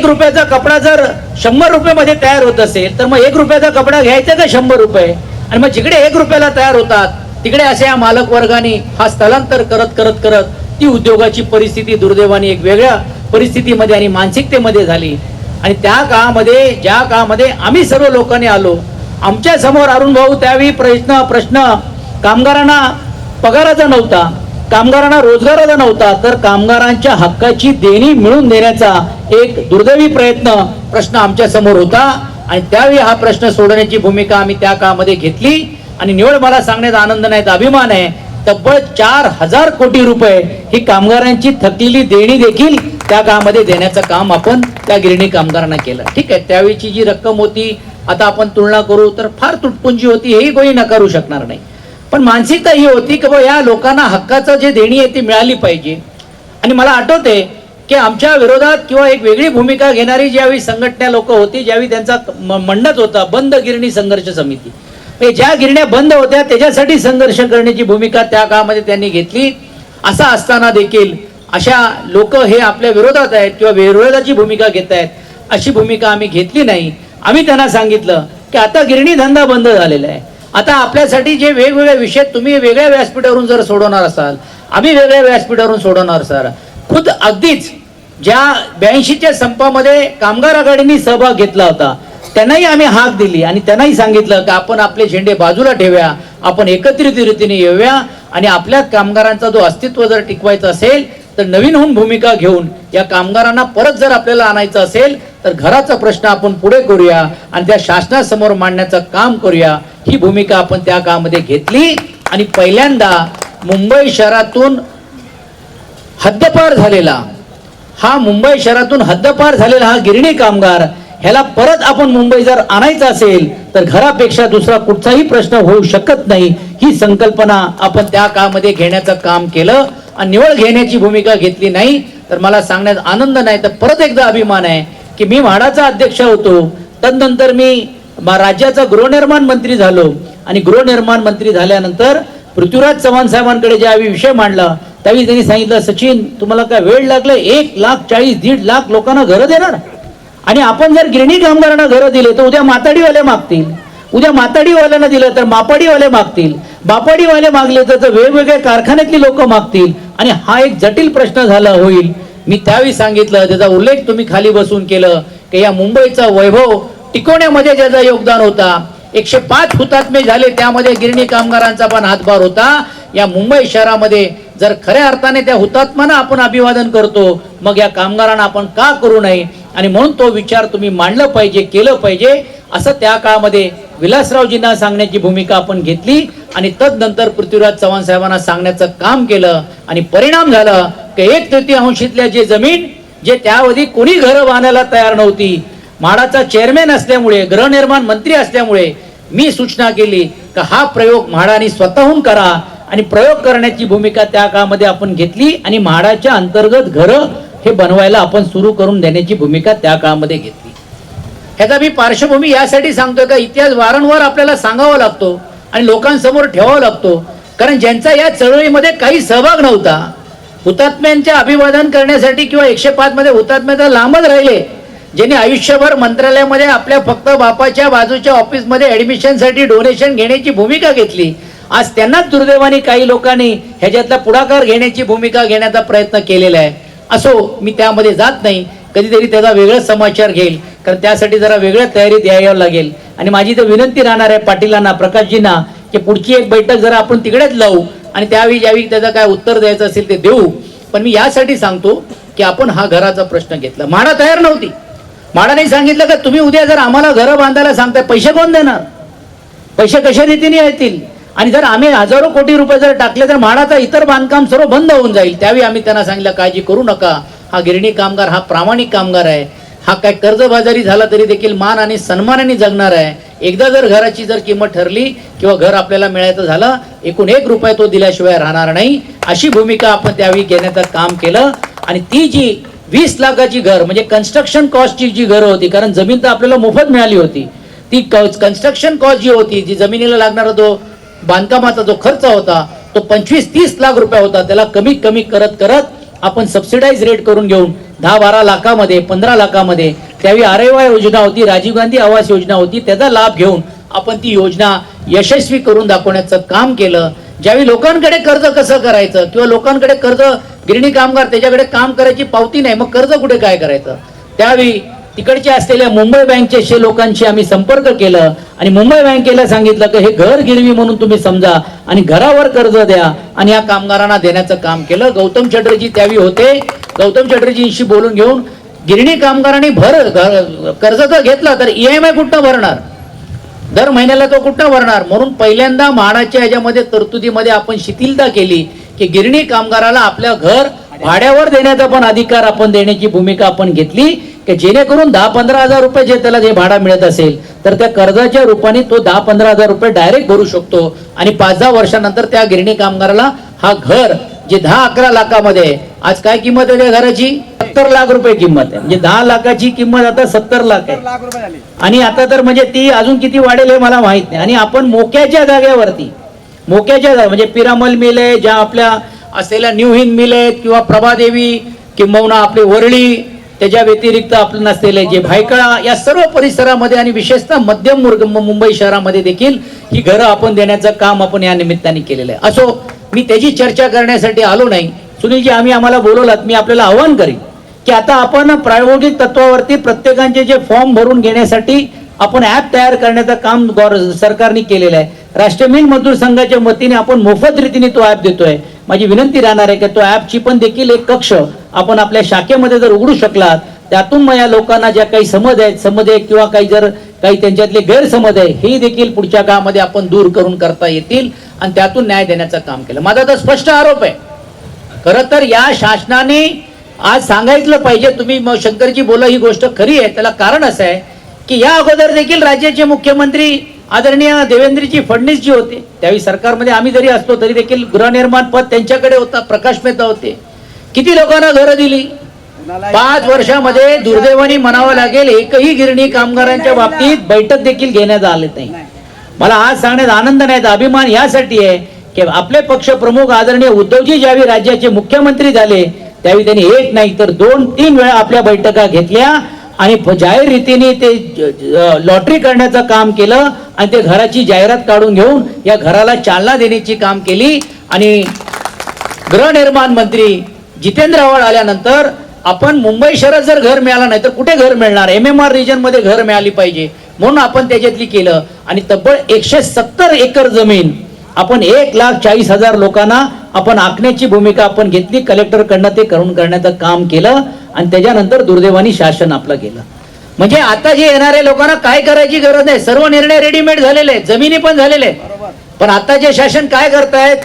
रुपयाचा कपडा जर 100 रुपयामध्ये तयार होत असेल तर मग 1 रुपयाचा कपडा घ्यायचा का 100 रुपये? आणि मग जिकडे 1 रुपयाला तयार होतात तिकडे अशा या मालक वर्गाने हा स्थलांतर करत करत करत ती उद्योगाची परिस्थिती दुर्दैवाने एक वेगळ्या परिस्थितीमध्ये आणि मानसिकतेमध्ये झाली. आणि त्या काळामध्ये ज्या काळामध्ये आम्ही सर्व लोकांनी आलो, आमच्या समोर अरुण भाऊ त्यावेळी प्रश्न कामगारांना पगाराचा नव्हता, कामगारांना रोजगाराचा नव्हता, तर कामगारांच्या हक्काची देणी मिळवून देण्याचा एक दुर्दैवी प्रश्न आमच्या समोर होता. आणि त्यावेळी हा प्रश्न सोडवण्याची भूमिका आम्ही त्या काळामध्ये घेतली. आणि निवड मला सांगण्याचा आनंद नाही तर अभिमान आहे, तब्बल 4000 कोटी रुपये ही कामगारांची थकलेली देणी देखील त्या काळामध्ये देण्याचं काम आपण त्या गिरणी कामगारांना केलं. ठीक आहे, त्यावेळीची जी रक्कम होती आता आपण तुलना करू तर फार तुटपुंजी होती, हेही कोणी नकारू शकणार नाही. पण मानसिकता ही होती की या लोकांना हक्काचं जे देणी आहे ती मिळाली पाहिजे. आणि मला आठवते की आमच्या विरोधात किंवा एक वेगळी भूमिका घेणारी ज्यावेळी संघटना लोक होती, ज्यावेळी त्यांचा म्हणणंच होता बंद गिरणी संघर्ष समिती, ज्या गिरण्या बंद होत्या त्याच्यासाठी संघर्ष करण्याची भूमिका त्या काळामध्ये त्यांनी घेतली. असं असताना देखील अशा लोक हे आपल्या विरोधात आहेत किंवा विरोधाची भूमिका घेत आहेत, अशी भूमिका आम्ही घेतली नाही. आम्ही त्यांना सांगितलं की आता गिरणी धंदा बंद झालेला आहे, आता आपल्यासाठी जे वेगवेगळे विषय तुम्ही वेगळ्या व्यासपीठावरून जर सोडवणार असाल, आम्ही वेगळ्या व्यासपीठावरून सोडवणार असाल, खुद अगदीच ज्या 82च्या संपामध्ये कामगार आघाडीने सहभाग घेतला होता त्यांनाही आम्ही हाक दिली आणि त्यांनाही सांगितलं की आपण आपले झेंडे बाजूला ठेवूया, आपण एकत्रित रीतीने येऊया आणि आपल्या कामगारांचा जो अस्तित्व जर टिकवायचं असेल तर नवीन होऊन भूमिका घेऊन या कामगारांना परत जर आपल्याला आणायचं असेल तर घराचा प्रश्न आपण पुढे करूया आणि त्या शासनासमोर मांडण्याचं काम करूया. ही भूमिका आपण त्या काळामध्ये घेतली. आणि पहिल्यांदा मुंबई शहरातून हद्दपार झालेला हा गिरणी कामगार ह्याला परत आपण मुंबई जर आणायचं असेल तर घरापेक्षा दुसरा कुठचाही प्रश्न होऊ शकत नाही, ही संकल्पना आपण त्या काळामध्ये घेण्याचं काम केलं. आणि निवड घेण्याची भूमिका घेतली नाही तर मला सांगण्यात आनंद नाही तर परत एकदा अभिमान आहे की मी म्हाडाचा अध्यक्ष होतो, तदनंतर मी राज्याचा गृहनिर्माण मंत्री झालो. आणि गृहनिर्माण मंत्री झाल्यानंतर पृथ्वीराज चव्हाण साहेबांकडे ज्यावेळी विषय मांडला त्यावेळी त्यांनी सांगितलं, सचिन तुम्हाला काय वेळ लागला, 1,40,000 1.5 लाख लोकांना घरं देणार आणि आपण जर गिरणी कामगारांना घरं दिले तर उद्या माताडीवाले मागतील, उद्या माताडीवाल्यांना दिलं तर मापाडीवाले मागतील, बापाडीवाले मागले तर वेगवेगळ्या कारखान्यातली लोक मागतील आणि हा एक जटिल प्रश्न झाला होईल. मी त्यावेळी सांगितलं, त्याचा उल्लेख तुम्ही खाली बसून केलं की या मुंबईचा वैभव टिकवण्यामध्ये ज्याचं योगदान होता, 105 हुतात्मे झाले त्यामध्ये गिरणी कामगारांचा पण हातभार होता. या मुंबई शहरामध्ये जर खऱ्या अर्थाने त्या हुतात्म्यांना आपण अभिवादन करतो मग या कामगारांना आपण का करू नये. आणि म्हणून तो विचार तुम्ही मांडलं पाहिजे, केलं पाहिजे असं त्या काळामध्ये विलासरावजींना सांगण्याची भूमिका आपण घेतली. आणि तदनंतर पृथ्वीराज चव्हाण साहेबांना सांगण्याचं काम केलं आणि परिणाम झाला की 1/3 जे जमीन जे त्यावेळी कोणी घरं बांधायला तयार नव्हती, म्हाडाचा चेअरमॅन असल्यामुळे, गृहनिर्माण मंत्री असल्यामुळे मी सूचना केली की हा प्रयोग म्हाडाने स्वतःहून करा आणि प्रयोग करण्याची भूमिका त्या काळामध्ये आपण घेतली. आणि म्हाडाच्या अंतर्गत घरं हे बनवायला आपण सुरू करून देण्याची भूमिका त्या काळामध्ये घेतली. ह्याचा मी पार्श्वभूमी यासाठी सांगतोय का इतिहास वारंवार आपल्याला सांगावा लागतो आणि लोकांसमोर ठेवावा लागतो, कारण ज्यांचा या चळवळीमध्ये काही सहभाग नव्हता, हुतात्म्यांचे अभिवादन करण्यासाठी किंवा 105 मध्ये हुतात्म्याचा लांबच राहिले, ज्यांनी आयुष्यभर मंत्रालयामध्ये आपल्या फक्त बापाच्या बाजूच्या ऑफिसमध्ये ऍडमिशनसाठी डोनेशन घेण्याची भूमिका घेतली, आज त्यांनाच दुर्दैवाने काही लोकांनी ह्याच्यातला पुढाकार घेण्याची भूमिका घेण्याचा प्रयत्न केलेला आहे. असो, मी त्यामध्ये जात नाही, कधीतरी त्याचा वेगळा समाचार घेईल, कारण त्यासाठी जरा वेगळ्या तयारीत यावं लागेल. आणि माझी तर विनंती राहणार आहे पाटीलांना, प्रकाशजींना, की पुढची एक बैठक जरा आपण तिकडेच लावू आणि त्यावेळी ज्यावेळी त्याचं काय उत्तर द्यायचं असेल ते देऊ. पण मी यासाठी सांगतो की आपण हा घराचा प्रश्न घेतला. म्हाडा तयार नव्हती, म्हाडाने सांगितलं का तुम्ही उद्या जर आम्हाला घरं बांधायला सांगताय पैसे कोण देणार, पैसे कशा रीतीने येतील, आणि जर आम्ही हजारो कोटी रुपये जर टाकले तर म्हाडाचा इतर बांधकाम सर्व बंद होऊन जाईल. त्यावेळी आम्ही त्यांना सांगितलं काळजी करू नका, हा गिरणी कामगार हा प्रामाणिक कामगार आहे, हा काय कर्जबाजारी झाला तरी देखील मान आणि सन्मानाने जगणार आहे. एकदा जर घराची जर किंमत ठरली किंवा घर आपल्याला मिळायचं झालं, एकूण 1 रुपया तो दिल्याशिवाय राहणार नाही, अशी भूमिका आपण त्यावेळी घेण्याचं काम केलं. आणि ती जी 20 लाखाची घर म्हणजे कन्स्ट्रक्शन कॉस्टची जी घरं होती, कारण जमीन तर आपल्याला मोफत मिळाली होती, ती कन्स्ट्रक्शन कॉस्ट जी होती, जी जमिनीला लागणारा जो बांधकामाचा जो खर्च होता तो 25-30 लाख रुपये होता. त्याला कमीत कमी करत करत आपण सबसिडाइज रेट करून घेऊन 10-12 लाखामध्ये 15 लाखामध्ये, त्यावेळी आरेवा योजना होती, राजीव गांधी आवास योजना होती, त्याचा लाभ घेऊन आपण ती योजना यशस्वी करून दाखवण्याचं काम केलं. ज्यावेळी लोकांकडे कर्ज कसं करायचं किंवा लोकांकडे कर्ज, गिरणी कामगार त्याच्याकडे काम करायची पावती नाही, मग कर्ज कुठे काय करायचं, त्यावेळी तिकडचे असलेल्या मुंबई बँकेचे लोकांशी आम्ही संपर्क केलं आणि मुंबई बँकेला सांगितलं की हे घर गिरवी म्हणून तुम्ही समजा आणि घरावर कर्ज द्या आणि या कामगारांना देण्याचं काम केलं. गौतम चटर्जी त्यावेळी होते. गौतम चटर्जींशी बोलून घेऊन गिरणी कामगारांनी कर्ज तर घेतला तर EMI कुठं भरणार, दर महिन्याला तो कुठं भरणार, म्हणून पहिल्यांदा म्हाडाच्या ह्याच्यामध्ये तरतुदीमध्ये आपण शिथिलता केली की गिरणी कामगाराला आपल्या घर भाड्यावर देण्याचा पण अधिकार आपण देण्याची भूमिका आपण घेतली की जेणेकरून 10-15 हजार रुपये जे त्याला जे भाडा मिळत असेल तर त्या कर्जाच्या रूपाने तो 10-15 हजार रुपये डायरेक्ट भरू शकतो आणि 5-10 वर्षानंतर त्या गिरणी कामगाराला हा घर जे 10-11 लाखामध्ये, आज काय किंमत आहे त्या घराची, 70 लाख रुपये किंमत आहे, म्हणजे 10 लाखाची किंमत आता 70 लाख आहे. आणि आता तर म्हणजे ती अजून किती वाढेल हे मला माहित नाही. आणि आपण मोक्याच्या जागेवरती, मोक्याच्या जागा म्हणजे पिरामल मिल आहे, ज्या आपल्या असलेल्या न्यू हिंद मिल आहेत किंवा प्रभादेवी किंबहुना आपली वरळी, त्याच्या व्यतिरिक्त आपलं नसलेले जे भायखळा, या सर्व परिसरामध्ये आणि विशेषतः मध्यम मुंबई शहरामध्ये देखील ही घरं आपण देण्याचं काम आपण या निमित्ताने केलेलं आहे. असो, मी त्याची चर्चा करण्यासाठी आलो नाही. सुनीलजी, आम्हाला बोलवलात, मी आपल्याला आवाहन करीन की आता आपण प्रायोगिक तत्वावरती प्रत्येकांचे जे फॉर्म भरून घेण्यासाठी आपण ऍप तयार करण्याचं काम सरकारने केलेलं आहे. राष्ट्रीय मिल मजदूर संघाच्या वतीने आपण मोफत रीतीने तो ऍप देतोय. माझी विनंती राहणार आहे की तो ऍपची पण देखील एक कक्ष आपण आपल्या शाखेमध्ये जर उघडू शकलात, त्यातून मग या लोकांना ज्या काही समज आहेत किंवा काही त्यांच्यातले गैरसमज आहे हे देखील पुढच्या काळामध्ये आपण दूर करून करता येतील आणि त्यातून न्याय देण्याचं काम केलं. माझा तर स्पष्ट आरोप आहे, खरं तर या शासनाने आज सांगायचं पाहिजे. तुम्ही मग शंकरजी बोला, ही गोष्ट खरी आहे. त्याला कारण असं आहे की या अगोदर देखील राज्याचे मुख्यमंत्री आदरणीय देवेंद्रजी फडणवीस जी होते, त्यावेळी सरकारमध्ये आम्ही जरी असतो तरी देखील गृहनिर्माण पद त्यांच्याकडे होता, प्रकाश मेहता होते. किती लोकांना घरं दिली? 5 वर्षामध्ये दुर्दैवाने म्हणावं लागेल एकही गिरणी कामगारांच्या बाबतीत बैठक देखील घेण्यात आले नाही. मला आज सांगण्यात आनंद नाही, अभिमान यासाठी आहे की आपले पक्ष प्रमुख आदरणीय उद्धवजी ज्यावेळी राज्याचे मुख्यमंत्री झाले त्यावेळी त्यांनी एक नाही तर 2-3 वेळा आपल्या बैठका घेतल्या आणि जाहीर रीतीने ते लॉटरी करण्याचं काम केलं आणि ते घराची जाहिरात काढून घेऊन या घराला चालना देण्याची काम केली. आणि गृहनिर्माण मंत्री जितेंद्र आव्हाड आल्यानंतर आपण मुंबई शहरात जर घर मिळालं नाही तर कुठे घर मिळणार, MMR रिजन मध्ये घर मिळाली पाहिजे म्हणून आपण त्याच्यातली केलं. आणि तब्बल 170 एकर जमीन आपण 1,40,000 लोकांना आपण आखण्याची भूमिका आपण घेतली. कलेक्टरकडनं ते करण्याचं काम केलं आणि त्याच्यानंतर दुर्दैवानी शासन आपलं गेलं. म्हणजे आता जे येणाऱ्या लोकांना काय करायची गरज नाही, सर्व निर्णय रेडीमेड झालेले आहेत, जमिनी पण झालेले आहेत. पण आता जे शासन काय करतायत,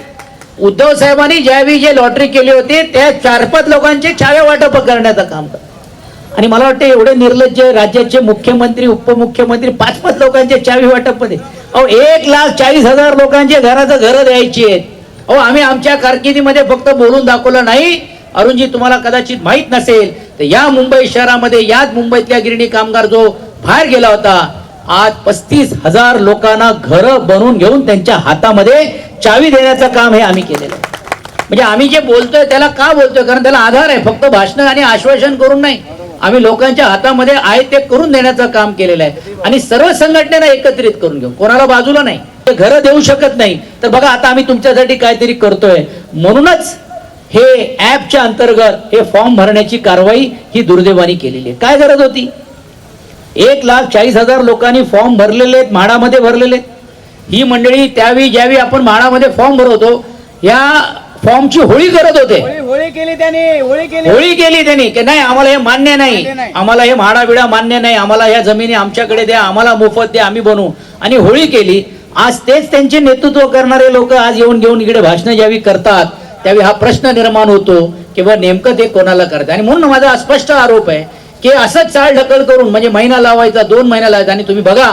उद्धव साहेबांनी ज्यावेळी जे लॉटरी केली होती त्या 4-5 लोकांचे चाव्या वाटप करण्याचं काम करतात. आणि मला वाटतं एवढे निर्लज्ज राज्याचे मुख्यमंत्री उपमुख्यमंत्री 5-5 लोकांचे चावी वाटप मध्ये, 1,40,000 लोकांचे घराचं घर द्यायची आहेत. आम्ही आमच्या कारकिर्दीमध्ये फक्त बोलून दाखवलं नाही. अरुणजी, तुम्हाला कदाचित माहित नसेल तर या मुंबई शहरामध्ये याच मुंबईतल्या गिरणी कामगार जो बाहेर गेला होता, आज 35,000 लोकांना घरं बनवून घेऊन त्यांच्या हातामध्ये चावी देण्याचं काम हे आम्ही केलेलं आहे. म्हणजे आम्ही जे बोलतोय त्याला का बोलतोय, कारण त्याला आधार आहे. फक्त भाषण आणि आश्वासन करून नाही, आम्ही लोकांच्या हातामध्ये आहे ते करून देण्याचं काम केलेलं आहे. आणि सर्व संघटनेला एकत्रित करून घेऊन, कोणाला बाजूला नाही. घरं देऊ शकत नाही तर बघा आता आम्ही तुमच्यासाठी काहीतरी करतोय. म्हणूनच हे ऍपच्या अंतर्गत हे फॉर्म भरण्याची कारवाई ही दुर्दैवाने केलेली आहे. काय गरज होती? 1,40,000 लोकांनी फॉर्म भरलेले आहेत, म्हाडामध्ये भरलेले. ही मंडळी त्यावेळी ज्यावेळी आपण म्हाडामध्ये फॉर्म भरवतो या फॉर्मची होळी करत होते. होळी केली त्यांनी की नाही आम्हाला हे मान्य नाही, आम्हाला हे म्हाडा बिडा मान्य नाही, आम्हाला ह्या जमिनी आमच्याकडे द्या, आम्हाला मोफत द्या, आम्ही बनवू. आणि होळी केली. आज तेच त्यांचे नेतृत्व करणारे लोक आज येऊन घेऊन इकडे भाषण ज्यावेळी करतात त्यावेळी हा प्रश्न निर्माण होतो की बा नेमकं ते कोणाला करतात. आणि म्हणून माझा स्पष्ट आरोप आहे की असंच चाल ढकल करून म्हणजे महिना लावायचा, 2 महिना लावायचा. आणि तुम्ही बघा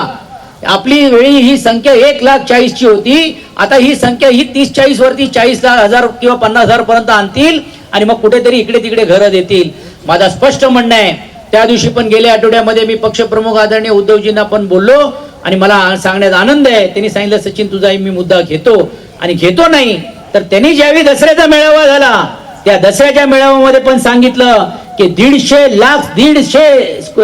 आपली वेळी ही संख्या 1,40,000 ची होती, आता ही संख्या ही 30-40 वरती 40,000 किंवा 50,000 पर्यंत आणतील आणि मग कुठेतरी इकडे तिकडे घरं देतील. माझा स्पष्ट म्हणणं आहे. त्या दिवशी पण गेल्या आठवड्यामध्ये मी पक्षप्रमुख आदरणीय उद्धवजींना पण बोललो आणि मला सांगण्यात आनंद आहे. त्यांनी सांगितलं सचिन तुझा मी मुद्दा घेतो आणि घेतो नाही तर त्यांनी ज्यावेळी दसऱ्याचा मेळावा झाला त्या दसऱ्याच्या मेळाव्यामध्ये पण सांगितलं की 1.5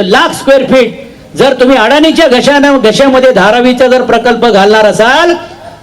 लाख स्क्वेअर फीट जर तुम्ही अडाणीच्या घशामध्ये धारावीचा जर प्रकल्प घालणार असाल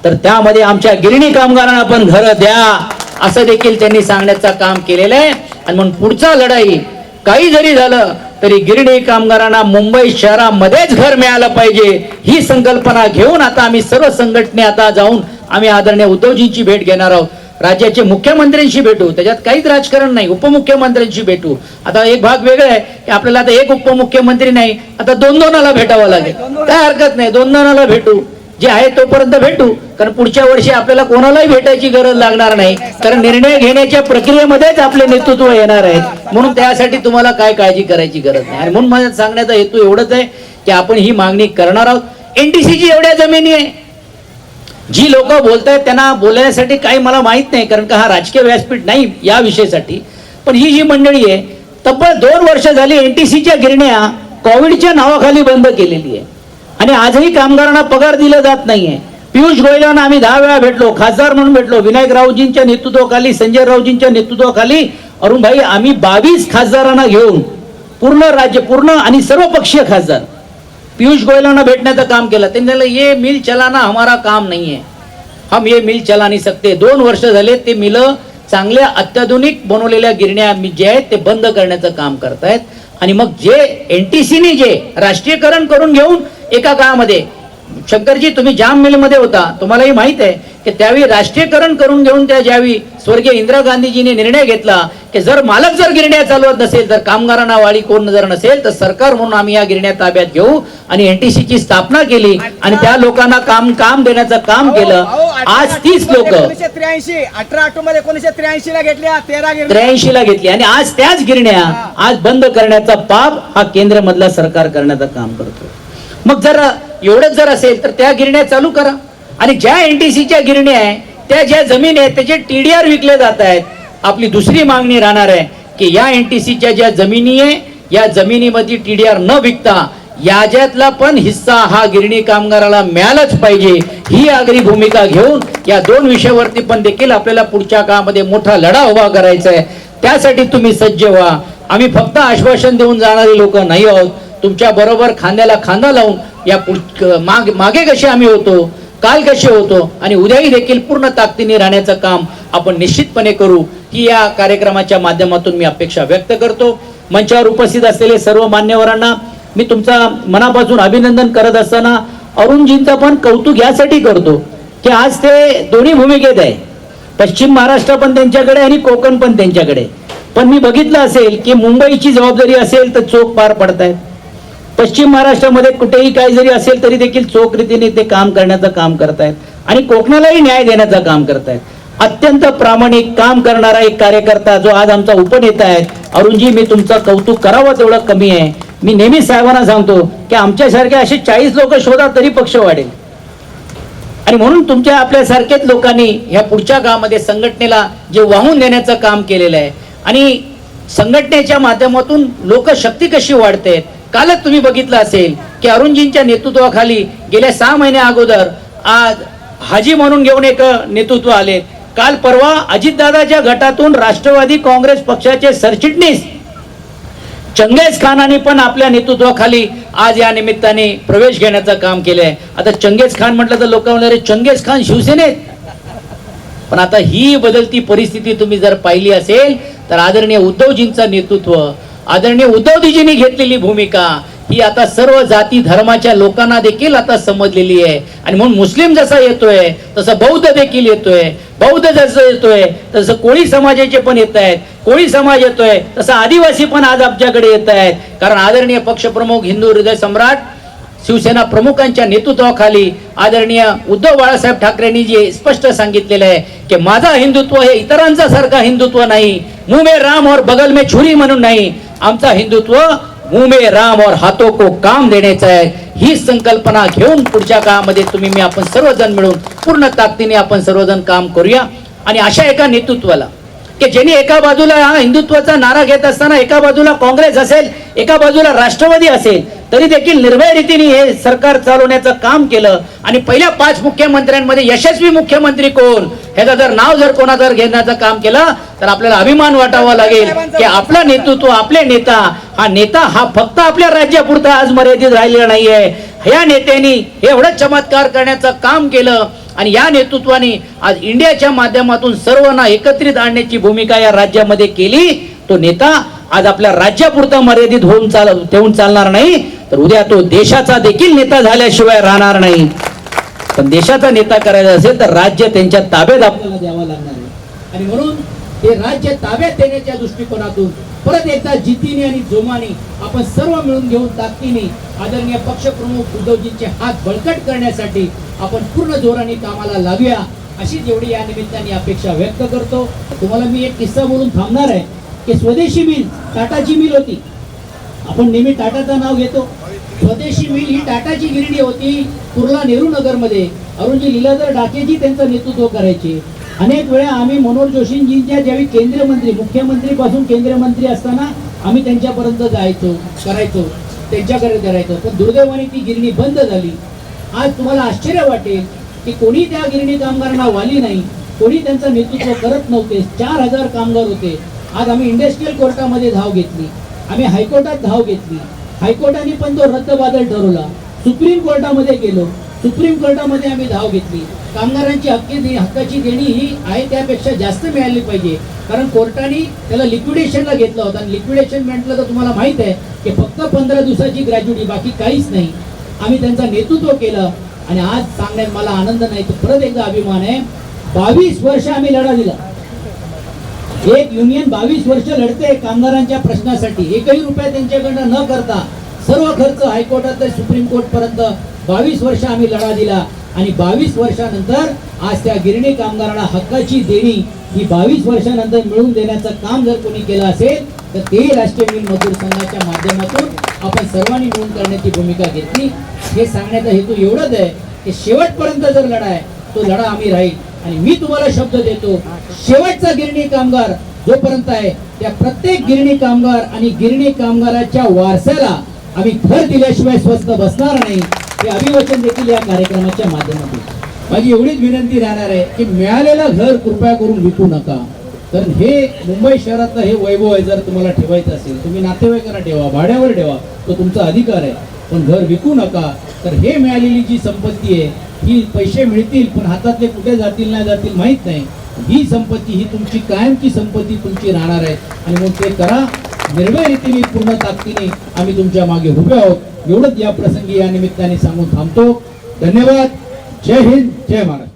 तर त्यामध्ये आमच्या गिरणी कामगारांना पण घरं द्या, असं देखील त्यांनी सांगण्याचं काम केलेलं आहे. आणि म्हणून पुढचा लढाई काही जरी झालं तरी गिरणी कामगारांना मुंबई शहरामध्येच घर मिळालं पाहिजे, ही संकल्पना घेऊन आता आम्ही सर्व संघटने आता जाऊन आम्ही आदरणीय उद्धवजींची भेट घेणार आहोत. राज्याचे मुख्यमंत्र्यांशी भेटू, त्याच्यात काहीच राजकारण नाही, उपमुख्यमंत्र्यांशी भेटू. आता एक भाग वेगळा आहे की आपल्याला आता एक उपमुख्यमंत्री नाही, आता 2-2 भेटावं लागेल. काय हरकत नाही, 2-2 भेटू, जे आहे तोपर्यंत भेटू. कारण पुढच्या वर्षी आपल्याला कोणालाही भेटायची गरज लागणार नाही, कारण निर्णय घेण्याच्या प्रक्रियेमध्येच आपले नेतृत्व येणार आहे. म्हणून त्यासाठी तुम्हाला काय काळजी करायची गरज नाही. आणि म्हणून माझ्या सांगण्याचा हेतू एवढंच आहे की आपण ही मागणी करणार आहोत. एनटीसीची एवढ्या जमिनी आहे, जी लोक बोलतायत त्यांना बोलण्यासाठी काही मला माहित नाही, कारण का हा राजकीय व्यासपीठ नाही या विषयासाठी. पण ही जी मंडळी आहे तब्बल 2 वर्ष झाली एनटीसीच्या गिरण्या कोविडच्या नावाखाली बंद केलेली आहे आणि आजही कामगारांना पगार दिला जात नाहीये. पियुष गोयलांना आम्ही 10 वेळा भेटलो, खासदार म्हणून भेटलो, विनायक राऊजींच्या नेतृत्वाखाली, संजय राऊजींच्या नेतृत्वाखाली अरुण भाई आम्ही 22 खासदारांना घेऊन पूर्ण आणि सर्वपक्षीय खासदार पियुष गोयलांना भेटण्याचं काम केलं. त्यांनी म्हणलं ये मिल चलाना हमारा काम नहीं है, हम ये मिल चला नहीं सकते. 2 वर्ष झाले ते मिल चांगल्या अत्याधुनिक बनवलेल्या गिरण्या जे आहेत ते बंद करण्याचं काम करतायत. आणि मग जे एनटीसीने जे राष्ट्रीयकरण करून घेऊन एका काळामध्ये, शंकरजी तुम्ही जाम मिल मध्ये होता, तुम्हालाही माहित आहे की त्यावेळी राष्ट्रीयकरण करून घेऊन त्या ज्यावेळी स्वर्गीय इंदिरा गांधीजीने निर्णय घेतला की जर मालक जर गिरण्या चालवत नसेल, तर कामगारांना वाळी कोण जर नसेल तर सरकार म्हणून आम्ही या गिरण्या ताब्यात घेऊ आणि एनटीसीची स्थापना केली आणि त्या लोकांना काम देण्याचं काम केलं. आज 30 लोक 18 मध्ये 1983 ला घेतल्या, 83 ला घेतली आणि आज त्याच गिरण्या आज बंद करण्याचा पाप हा केंद्र मधला सरकार करण्याचं काम करतो. मग जर एवढंच जर असेल तर त्या गिरण्या चालू करा. आणि ज्या एनटीसीच्या गिरण्या आहे त्या ज्या जमीन आहेत त्याचे टीडीआर विकले जात आहेत. आपली दुसरी मागणी राहणार आहे की या एनटीसीच्या ज्या जमिनी आहे या जमिनीमध्ये टीडीआर न विकता याच्यातला पण हिस्सा हा गिरणी कामगाराला मिळालाच पाहिजे, ही आगरी भूमिका घेऊन या 2 विषयावरती पण देखील आपल्याला पुढच्या काळामध्ये मोठा लढा उभा करायचा आहे. त्यासाठी तुम्ही सज्ज व्हा. आम्ही फक्त आश्वासन देऊन जाणारे लोक नाही आहोत. तुमच्या बरोबर खांद्याला खांदा लावून या मागे कसे आम्ही होतो, काल कसे होतो आणि उद्याही देखील पूर्ण ताकदीने राहण्याचं काम आपण निश्चितपणे करू, ही या कार्यक्रमाच्या माध्यमातून मी अपेक्षा व्यक्त करतो. मंचावर उपस्थित असलेले सर्व मान्यवरांना मी तुमचा मनापासून अभिनंदन करत असताना अरुणजींचं पण कौतुक यासाठी करतो की आज ते दोन्ही भूमिकेत आहे. पश्चिम महाराष्ट्र पण त्यांच्याकडे आणि कोकण पण त्यांच्याकडे. पण मी बघितलं असेल की मुंबईची जबाबदारी असेल तर चोख पार पडतायत, पश्चिम महाराष्ट्रामध्ये कुठेही काही जरी असेल तरी देखील चोख रीतीने ते काम करण्याचं काम करतायत आणि कोकणालाही न्याय देण्याचं काम करतायत. अत्यंत प्रामाणिक काम करणारा एक कार्यकर्ता जो आज आमचा उपनेता आहे. अरुणजी, मी तुमचं कौतुक करावं तेवढं कमी आहे. मी नेहमी साहेबांना सांगतो की आमच्यासारखे असे 40 लोक शोधा तरी पक्ष वाढेल. आणि म्हणून तुमच्या आपल्यासारखेच लोकांनी ह्या पुढच्या काळामध्ये संघटनेला जे वाहून देण्याचं काम केलेलं आहे आणि संघटनेच्या माध्यमातून लोकशक्ती कशी वाढते. कालच तुम्ही बघितलं असेल की अरुणजींच्या नेतृत्वाखाली गेल्या 6 महिन्या अगोदर आज हाजी म्हणून घेऊन एक नेतृत्व आले. काल परवा अजितदादाच्या गटातून राष्ट्रवादी काँग्रेस पक्षाचे सरचिटणीस चंगेज खानाने पण आपल्या नेतृत्वाखाली आज या निमित्ताने प्रवेश घेण्याचं काम केलंय. आता चंगेज खान म्हटलं तर लोक म्हणणार चंगेज खान शिवसेनेत. पण आता ही बदलती परिस्थिती तुम्ही जर पाहिली असेल तर आदरणीय उद्धवजींचं नेतृत्व, आदरणीय उद्धवजींनी घेतलेली भूमिका ही आता सर्व जाती धर्माच्या लोकांना देखील आता समजलेली आहे. आणि म्हणून मुस्लिम जसा येतोय तसं बौद्ध देखील येतोय, बौद्ध जसं येतोय तसं कोळी समाजाचे पण येत आहेत, कोळी समाज येतोय तसं आदिवासी पण आज आमच्याकडे येत आहेत. कारण आदरणीय पक्षप्रमुख, हिंदू हृदय सम्राट, शिवसेना प्रमुखांच्या नेतृत्वाखाली आदरणीय उद्धव बाळासाहेब ठाकरेंनी जे स्पष्ट सांगितलेलं आहे की माझा हिंदुत्व हे इतरांचा सारखा हिंदुत्व नाही, मुंह में राम और बगल में छुरी म्हणून नाही, आमचा हिंदुत्व मुंह में राम और हाथों को काम देण्याचं आहे. ही संकल्पना घेऊन पुढच्या काळामध्ये तुम्ही मी आपण सर्वजण मिळून पूर्ण ताकदीने आपण सर्वजण काम करूया. आणि अशा एका नेतृत्वाला की ज्यांनी एका बाजूला हा हिंदुत्वाचा नारा घेत असताना एका बाजूला काँग्रेस असेल, एका बाजूला राष्ट्रवादी असेल, तरी देखील निर्भय रीतीने हे सरकार चालवण्याचं काम केलं. आणि पहिल्या 5 मुख्यमंत्र्यांमध्ये यशस्वी मुख्यमंत्री कोण, ह्याचं जर नाव जर कोणा जर घेण्याचं काम केलं तर आपल्याला अभिमान वाटावा लागेल की आपलं नेतृत्व, आपले नेता हा फक्त आपल्या राज्यापुरता आज मर्यादित राहिलेला नाहीये. या नेत्यांनी एवढं चमत्कार करण्याचं काम केलं आणि या नेतृत्वाने आज इंडियाच्या माध्यमातून सर्वांना एकत्रित आणण्याची भूमिका या राज्यामध्ये केली. तो नेता आज आपल्या राज्यापुरता मर्यादित ठेवून चालणार नाही, तर उद्या तो देशाचा देखील नेता झाल्याशिवाय राहणार नाही. पण देशाचा नेता करायचा असेल तर राज्य त्यांच्या ताब्यात आपल्याला द्यावं लागणार आहे. आणि म्हणून हे राज्य ताब्यात देण्याच्या दृष्टिकोनातून परत एकदा जिद्दीने आणि जोमाने आपण सर्व मिळून घेऊन ताकदीने आदरणीय पक्षप्रमुख उद्धवजींचे हात बळकट करण्यासाठी आपण पूर्ण जोराने कामाला लागूया, अशी जेवढी या निमित्ताने अपेक्षा व्यक्त करतो. तुम्हाला मी एक किस्सा बोलून थांबणार आहे की स्वदेशी मिल टाटाची मिल होती. आपण नेहमी टाटाचं नाव घेतो. स्वदेशी मिल ही टाटाची गिरणी होती कुर्ला नेहरू नगर मध्ये. अरुणजी लीलाधर डाकेजी त्यांचं नेतृत्व करायचे. अनेक वेळा आम्ही मनोहर जोशींजींच्या ज्यावेळी केंद्रीय मंत्री, मुख्यमंत्री पासून केंद्रीय मंत्री असताना आम्ही त्यांच्यापर्यंत करायचो त्यांच्याकडे करायचो. पण दुर्दैवाने ती गिरणी बंद झाली. आज तुम्हाला आश्चर्य वाटेल की कोणी त्या गिरणी कामगारांना वाली नाही, कोणी त्यांचं नेतृत्व करत नव्हते. 4000 कामगार होते. आज आम्ही इंडस्ट्रियल कोर्टामध्ये धाव घेतली, आम्ही हायकोर्टात धाव घेतली. हायकोर्टाने पण तो रद्दबादल ठरवला. सुप्रीम कोर्टामध्ये गेलो, सुप्रीम कोर्टामध्ये आम्ही धाव घेतली. कामगारांची हक्काची देणी ही आहे त्यापेक्षा जास्त मिळाली पाहिजे, कारण कोर्टाने त्याला लिक्विडेशनला घेतलं होतं. आणि लिक्विडेशन म्हटलं तर तुम्हाला माहित आहे की फक्त 15 दिवसाची ग्रॅज्युटी, बाकी काहीच नाही. आम्ही त्यांचं नेतृत्व केलं आणि आज सांगण्यात मला आनंद नाही तर परत एकदा अभिमान आहे. 22 वर्ष आम्ही लढा दिला. एक युनियन 22 वर्ष लढते कामगारांच्या प्रश्नासाठी. एकही रुपया त्यांच्याकडनं न करता सर्व खर्च हायकोर्टात ते सुप्रीम कोर्ट पर्यंत 22 वर्ष आम्ही लढा दिला. आणि 22 वर्षानंतर आज त्या गिरणी कामगारांना हक्काची देणी ही 22 वर्षानंतर मिळवून देण्याचं काम जर कोणी केलं असेल तर ते राष्ट्रीय मिल मजदूर संघाच्या माध्यमातून आपण सर्वांनी मिळून करण्याची भूमिका घेतली. हे सांगण्याचा हेतू एवढंच आहे की शेवटपर्यंत जर लढा आहे तो लढा आम्ही राहील. आणि मी तुम्हाला शब्द देतो, शेवटचा गिरणी कामगार जोपर्यंत आहे त्या प्रत्येक गिरणी कामगार आणि गिरणी कामगाराच्या वारसाला आम्ही घर दिल्याशिवाय स्वस्थ बसणार नाही, हे अभिवचन देखील या कार्यक्रमाच्या माध्यमातून. माझी एवढीच विनंती राहणार आहे की मिळालेलं घर कृपया करून विकू नका. तर हे मुंबई शहरातलं हे वैभव आहे. जर तुम्हाला ठेवायचं असेल तुम्ही नातेवाईकांना ठेवा, भाड्यावर ठेवा, तो तुमचा अधिकार आहे. पण घर विकू नका. तर हे मिळालेली जी संपत्ती आहे ही पैसे मिळतील पण हातातले कुठे जातील नाही जातील माहीत नाही. ही संपत्ती ही तुमची कायमची संपत्ती तुमची राहणार आहे. आणि मग ते करा निर्भय रीतीने, पूर्ण ताकदीने आम्ही तुमच्या मागे उभे आहोत. एवढंच या प्रसंगी या निमित्ताने सांगून थांबतो. धन्यवाद. जय हिंद, जय महाराष्ट्र.